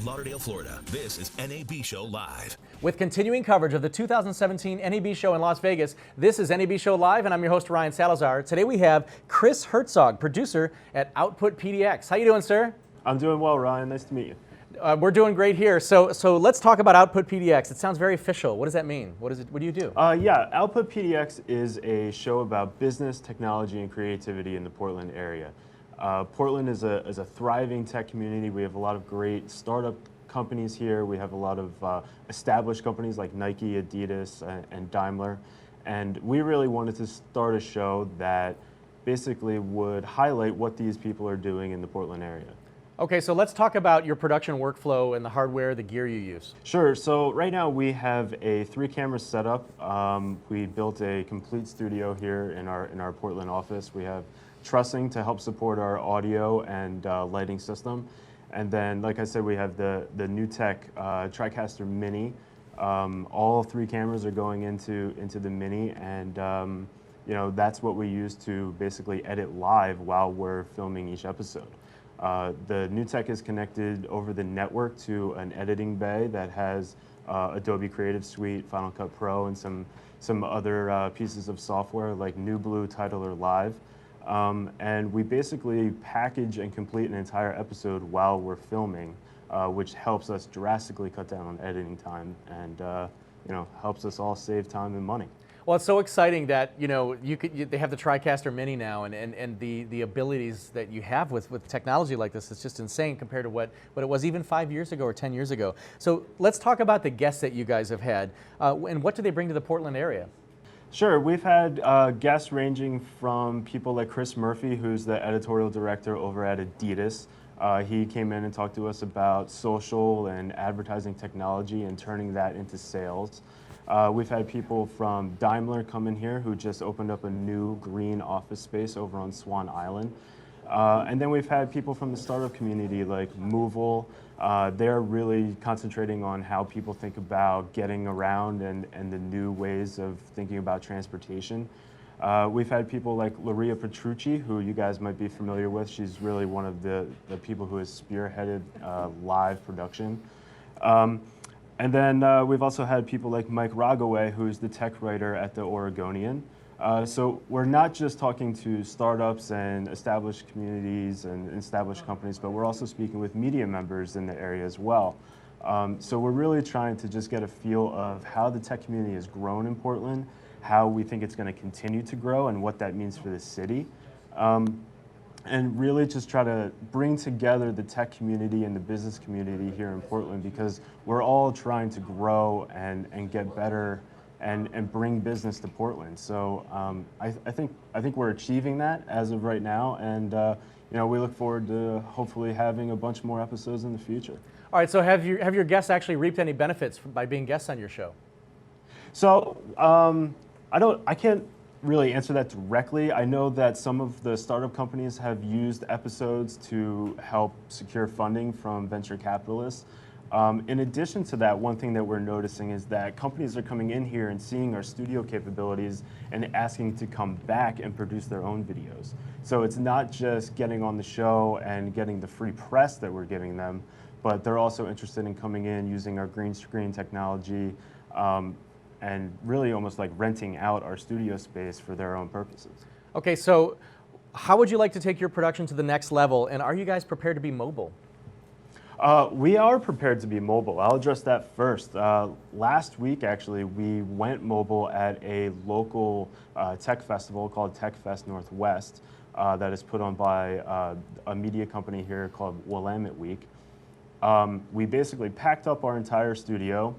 Lauderdale, Florida. This is NAB Show Live. With continuing coverage of the 2017 NAB Show in Las Vegas, this is NAB Show Live, and I'm your host, Ryan Salazar. Today we have Chris Hertzog, producer at Output PDX. How you doing, sir? I'm doing well, Ryan. Nice to meet you. We're doing great here. So let's talk about Output PDX. It sounds very official. What does that mean? What do you do? Yeah, Output PDX is a show about business, technology, and creativity in the Portland area. Portland is a thriving tech community. We have a lot of great startup companies here. We have a lot of established companies like Nike, Adidas, and Daimler. And we really wanted to start a show that basically would highlight what these people are doing in the Portland area. Okay, so let's talk about your production workflow and the hardware, the gear you use. Sure. So right now we have a 3-camera setup. We built a complete studio here in our Portland office. We have trussing to help support our audio and lighting system. And then, like I said, we have the NewTek TriCaster Mini. All 3 cameras are going into the Mini, and that's what we use to basically edit live while we're filming each episode. The NewTek is connected over the network to an editing bay that has Adobe Creative Suite, Final Cut Pro, and some other pieces of software like NewBlue, Titler Live. And we basically package and complete an entire episode while we're filming, which helps us drastically cut down on editing time and helps us all save time and money. Well, it's so exciting that they have the TriCaster Mini now, and the abilities that you have with technology like this is just insane compared to what it was even 5 years ago or 10 years ago. So let's talk about the guests that you guys have had, and what do they bring to the Portland area? Sure, we've had guests ranging from people like Chris Murphy, who's the editorial director over at Adidas. He came in and talked to us about social and advertising technology and turning that into sales. We've had people from Daimler come in here who just opened up a new green office space over on Swan Island. And then we've had people from the startup community like Movil. They're really concentrating on how people think about getting around and the new ways of thinking about transportation. We've had people like Luria Petrucci, who you guys might be familiar with. She's really one of the people who has spearheaded live production. And then we've also had people like Mike Rogaway, who's the tech writer at the Oregonian. So we're not just talking to startups and established communities and established companies, but we're also speaking with media members in the area as well. So we're really trying to just get a feel of how the tech community has grown in Portland, how we think it's going to continue to grow, and what that means for the city. And really just try to bring together the tech community and the business community here in Portland, because we're all trying to grow and get better and bring business to Portland. So I think we're achieving that as of right now, and we look forward to hopefully having a bunch more episodes in the future. All right, so have your guests actually reaped any benefits by being guests on your show? So I can't really answer that directly. I know that some of the startup companies have used episodes to help secure funding from venture capitalists. In addition to that, one thing that we're noticing is that companies are coming in here and seeing our studio capabilities and asking to come back and produce their own videos. So it's not just getting on the show and getting the free press that we're giving them, but they're also interested in coming in, using our green screen technology, and really almost like renting out our studio space for their own purposes. Okay, so how would you like to take your production to the next level, and are you guys prepared to be mobile? We are prepared to be mobile. I'll address that first. Last week, actually, we went mobile at a local tech festival called Tech Fest Northwest that is put on by a media company here called Willamette Week. We basically packed up our entire studio,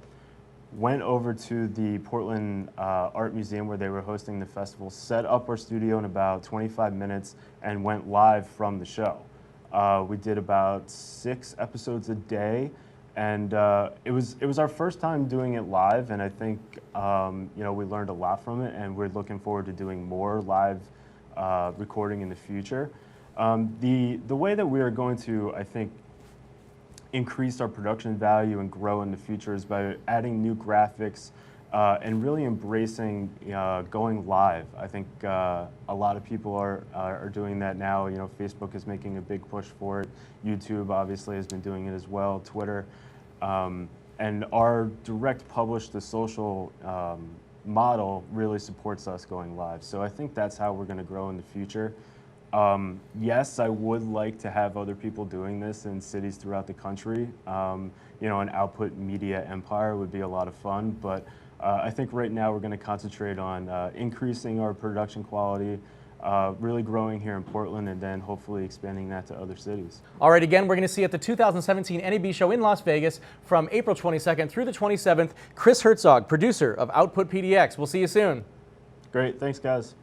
went over to the Portland Art Museum where they were hosting the festival, set up our studio in about 25 minutes, and went live from the show. We did about 6 episodes a day, and it was our first time doing it live, and I think we learned a lot from it, and we're looking forward to doing more live recording in the future. The way that we are going to, I think, increase our production value and grow in the future is by adding new graphics, and really embracing going live. I think a lot of people are doing that now. You know, Facebook is making a big push for it. YouTube obviously has been doing it as well, Twitter. And our direct publish to social model really supports us going live. So I think that's how we're going to grow in the future. Yes, I would like to have other people doing this in cities throughout the country. You know, an output media empire would be a lot of fun, but I think right now we're going to concentrate on increasing our production quality, really growing here in Portland, and then hopefully expanding that to other cities. All right, again, we're going to see at the 2017 NAB Show in Las Vegas from April 22nd through the 27th. Chris Hertzog, producer of Output PDX. We'll see you soon. Great, thanks guys.